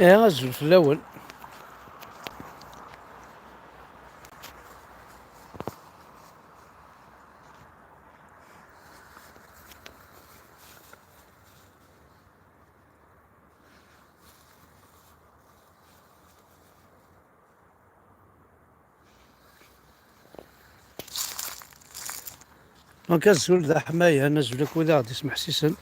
إيه أزول في الأول. دونك أزول ذا حماية نزل لك وذا غادي يسمح سيسن.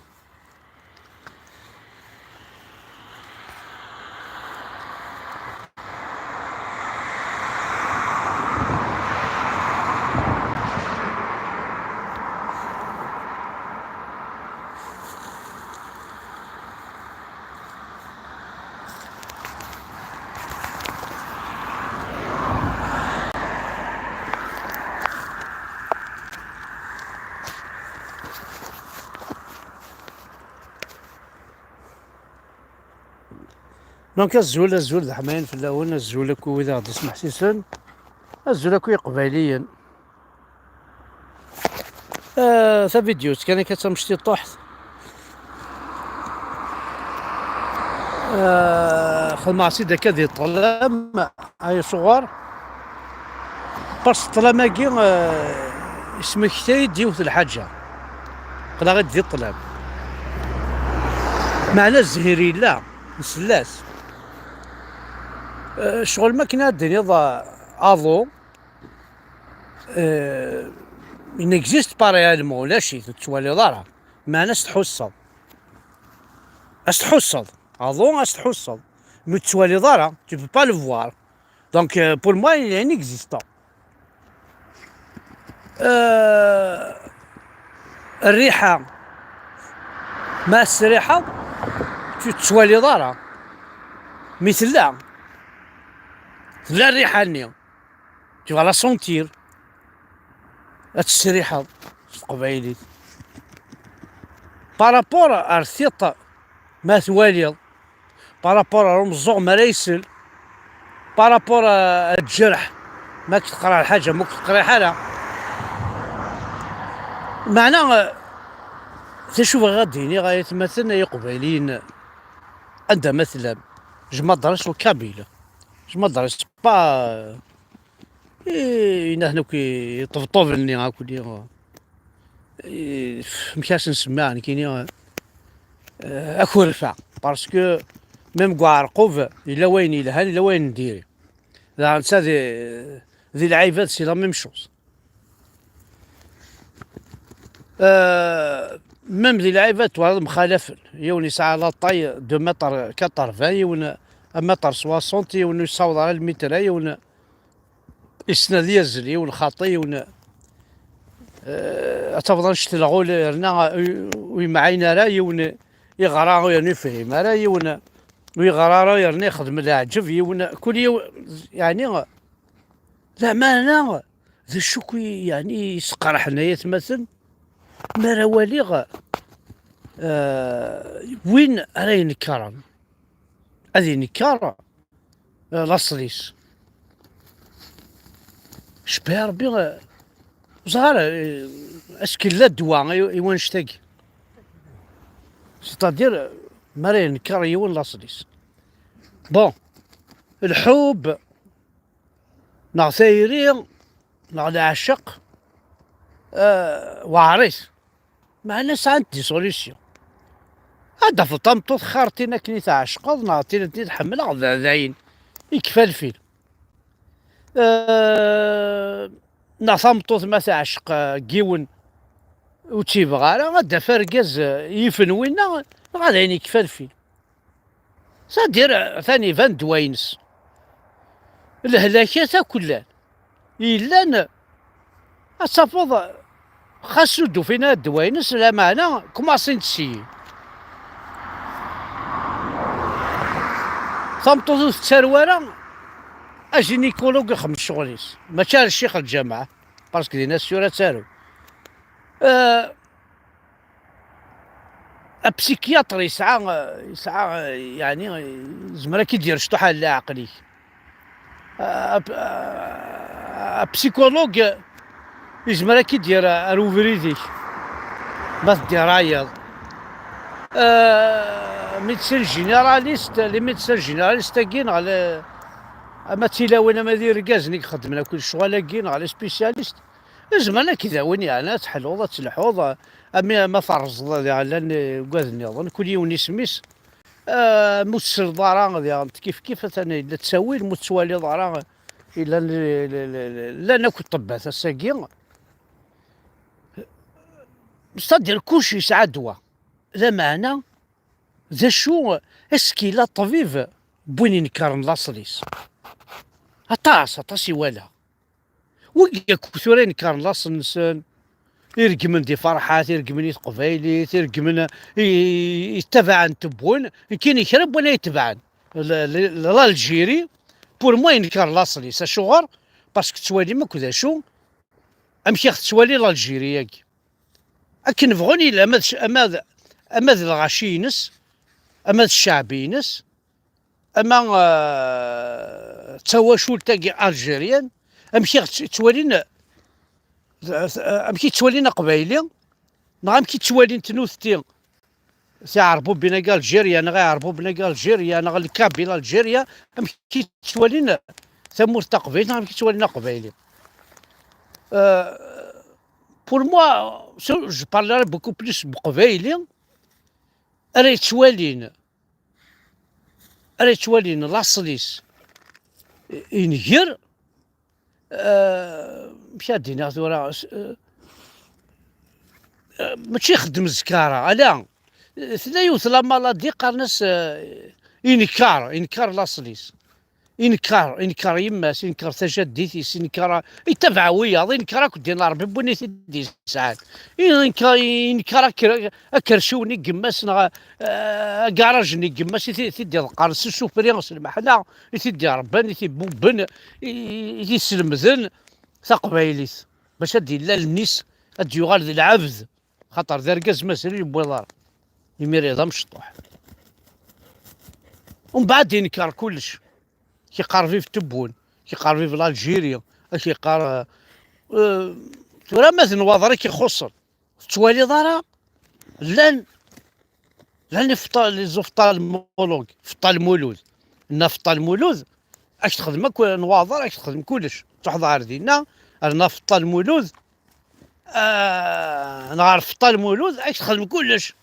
دونك أزول ذا حماين في الأول نزول لك وذا غادي يسمح سيسن. أزول لك قبيليا. ثا فيديوز كان كتمشتي طحت. خدمة سيدة كذي الطلام هاي صغار باش الطلاماكي اسمك تاي ديوث الحاجة قلا غير دي الطلام معنا الزهيري لا نسلاس. شغل ما كنا الدنيا اضو ان اكزيست با ريالمون ولا شي تتوالي ضرها معنا استحصل استحصل اضو استحصل مي تتوالي ضرها tu peux pas le voir donc pour moi il est inexistant. الريحة ما السريحة تتوالي ضارة مثل لا الريحة نيا tu vas la sentir السريحة قبيلي بارابور ارثيط ما ثواليض بارابور رمزوغ مريسل بارابور الجرح ما كتقرا الحاجة ما كتقرا حالة معناه تشوف غاديني غايتمثلنا يا قبيلين عندها مثلا جما درس الكابيلة جما درس با هنا كي يطبطبني هاكولي مكاش نسمعني كيني اكو رفع باسكو ميم كاع عرقوب الا وين يلهان الا وين نديري لا نسى ذي العيبات سي لا ميم شوز. ميم ذي العيبات وهذا مخالف يون يسعى لا طاي 2 متر 80 يون متر 60 يون يصاوض على المتر يون يسند يزل يون خاطي يون أتفضل نشتي الغول رنا ويمعينا راه يون يغرا يعني فهم راه يون ويغرا يعني يخدم العجب يون كل يوم يعني لا ما ذا الشكوي يعني يسقر حنايا تمثل ما راه والي وين راه ينكرن هذه نكارة لاصليس شبه ربي زهر اسكي لا دواء يوان شتاقي ستادير مرين نكار يوان لاصليس بون الحب نا ثايرين نا العشق وعريس مع الناس عندي سوليسيون هذا في طمطوط خارتينا كني تعشق نعطينا تحمل ذاين يكفى الفيلم. نعطمطوط ما تعشق كيون وتيبغى راه غادا فرقاز يفنوينا غادا يكفى الفيلم. سادير ثاني فان دوينس الهلاكات كلها إلا أصافوض خاصو دو فينا دوينس لا معنى كوماسين تسيي ثمطوط التروارة أجينيكولوج خمس شغليس ماشي الشيخ الجامعة باسكو دي ناس سورة تارو البسيكياتر يسعى يعني زمرا كي دير شطوحة لا عقلي بسيكولوج يزمرا كي دير روفريدي ما دير رايض ميدسين جينيراليست لي ميدسين جينيراليست كاين على اما تيلاوين اما دير كازني خدمنا كل شغل كاين على سبيسياليست زعما كذا وين يعني تحلوض تلحوض امي ما فرز على كاذني اظن كل يوم سميس موتسر ضارا كيف ثاني لا تساوي المتسوالي ضارا الا لا ناكل طبات الساقي صدر كلشي يسعى دواء لا معنى ذا شو اسكي لا طبيب بوين ينكر لاصليس اطاس ولا ويا كثرين كان لاص النسان يرقمن دي فرحات يرقمن قبايلي يرقمن يتبع تبون كاين يخرب ولا يتبعن الجيري بور مو ينكر لاصليس شغر باسكو توالي ما كذا شو امشي توالي الجيري ياكي اكن بغوني لا اما الغاشينس اما الشعبينس اما تواشول تاعي الجيريان امشي توالينا امشي توالينا قبايلي نغا امشي توالين تنوثتي تعرفوا بنا قال الجيريا انا غيعرفوا بنا قال الجيريا انا الكابيلا الجيريا امشي توالينا ثمور تقبيل امشي توالينا قبايلي بور موا جو بارلي بوكو بليس بقبايلي راه توالين لاصليس ينهر مشى دينا ثورا ماشي يخدم الزكارة لا ثلاث لا مالادي قرنس ينكر لاصليس ينكر يماس ينكر تجديتيس ينكر يتبع وياض ينكر كدينا ربي بني تدي ساعات ينكر اكرشوني قماس كراجني قماس تدي القرص السوبريونس المحلا تدي ربان تيبوبن يسلمذن ثقبايليس باش ادي لا النيس ادي يغال ذي العبد خاطر ذا ركاز مسري بويضار يمير يضم شطوح ومن بعد ينكر كلش كيقارفي في تبون كيقارفي في الجيريا كيقار ترى مثلا وضرا كيخسر توالي ضرا لان فطال زفطال المولوج فطال المولود فطال المولود اش تخدم نواظر اش تخدم كلش تحضر دينا انا فطال المولود نعرف فطال المولود اش تخدم كلش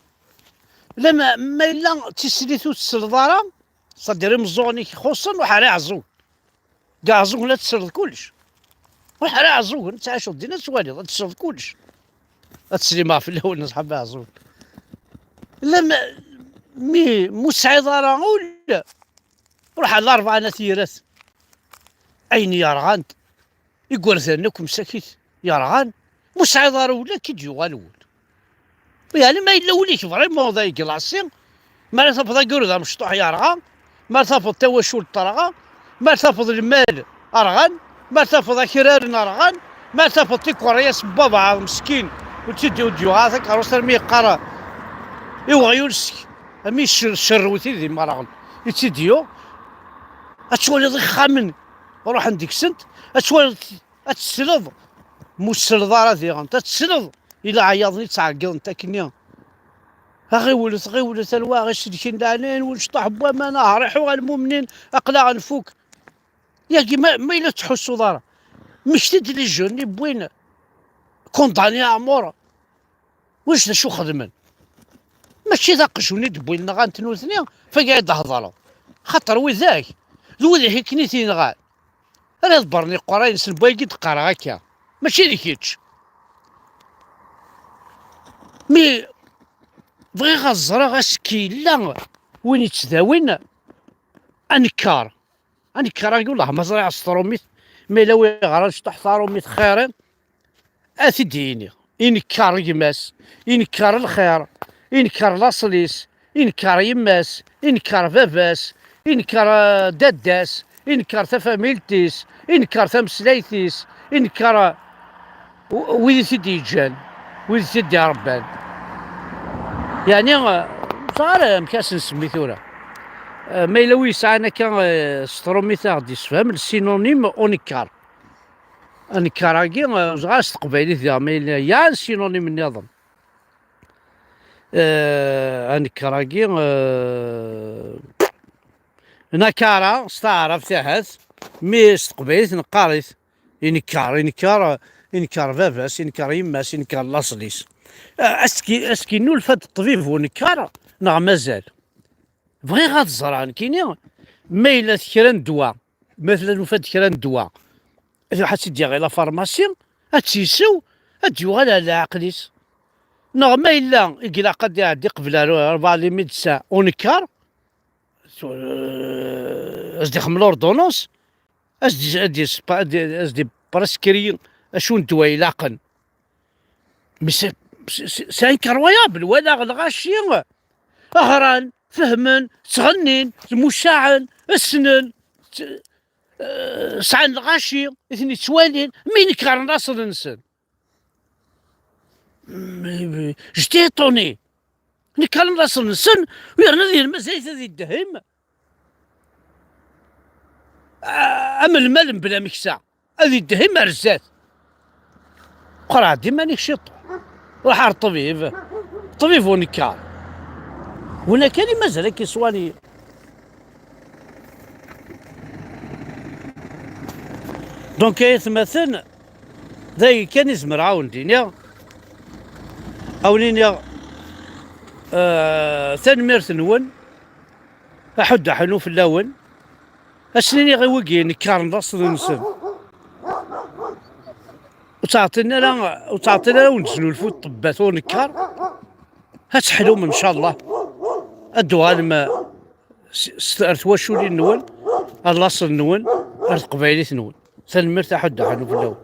لما ما الا تسليثو السلطاره صدري مزوني خصوصا وحري عزوق كاع عزوق لا تسرد كلش وحري عزوق نتا شو دينا سوالي تسرد كلش تسلي في الاول نصحاب عزوق لما مسعد راه ولا روح على 4 نثيرات اين يرغان يقول ذنكم ساكت يرغان مسعد راه ولا كي تجي غالول يعني ما الا وليش فريمون ضايق العصير ما تفضل قرده مشطوح يرغان ما تفضل توشل طرغان ما تفضل المال ارغان ما تفضل كرار ارغان ما تفضل تكورياس بابا مسكين وتدي وديو هذاك روسر مي قرا يوغ يولسك امي شروتي ذي مراغل يتديو اتولي ضي خامن روح عندك سنت اتولي اتسلض مسلضاره ذي غنت تسلض الى عياضني تعقل انت كنيا غير ولت الوا غير شدكين دانين ونشطح بوا ما نهرحوا المؤمنين اقلاع نفوك ياكي ما الا تحسوا دارا مش تدري جوني بوين كونطاني عمورة واش شو خدمن ماشي ذاك جوني دبوين غنتنو ثنيا فقاعد هضروا خاطر وذاك ذو هيك نيتي نغال راه ضبرني قراين سنبوي قد قرا هكا ماشي ذيكيتش مي بغي غزرا غاسكي لا وين يتداوين انكار يقول الله مزرعة ستروميت مي لو غرا شطح ثاروميت خيرين اثديني ينكر يماس ينكر الخير ينكر لاصليس ينكر يماس ينكر باباس ينكر داداس ينكر تفاميلتيس ينكر تمسلايتيس ينكر ويدي سيدي جان ويدي سيدي ربان يعني صار مكاس نسمي ثورة ما إلا ويسع أنا كان ستروميثا غادي يسفهم السينونيم أونيكار أنكار كي غاس تقبايلي ذا ما إلا يا السينونيم النظام انكراكي نكارة ستعرف تاعت مي استقبيت نقاريت ينكر باباس ينكر يماس ينكر لاصليس. اسكي نولفت الطبيب ونكارة نعم مازال بغي غاد الزرع كاينين ما إلا كرا ندواء مثلا وفات كرا ندواء واحد تدي غير لا فارماسي هاتيسو هاتجيو غير على عقليس نعم ما إلا يقلا قد يعدي قبل 4 لي ميدسان ونكار أصدي خمل أوردونونس أصدي براسكري أشو ندوا يلاقن مي سي انكرويابل ولا غاشي أغران فهمن تغنين المشاعل السنن سعان الغاشي اثني توالين مين كان راس نسن جتي طوني نكال راس نسن ويرنا ذي المزايد ذي الدهم أما المال بلا مكسا هذه الدهم رزات قرا ديما نكشط راح الطبيب طبيب ونكال ولا كان مازال كيصواني دونك يتمثل ذاي كان يزمر عاون دينيا عاونينيا تنميرت نون أحد حنو في اللون أسنيني غي وقين كارن راس نسن وتعطينا لا ونزلو الفوت طبات ونكار هتحلوم إن شاء الله الدوال ما استأرت وشولي نون اللاصل نون القبايليت نون تنميرت أحد حنو في اللون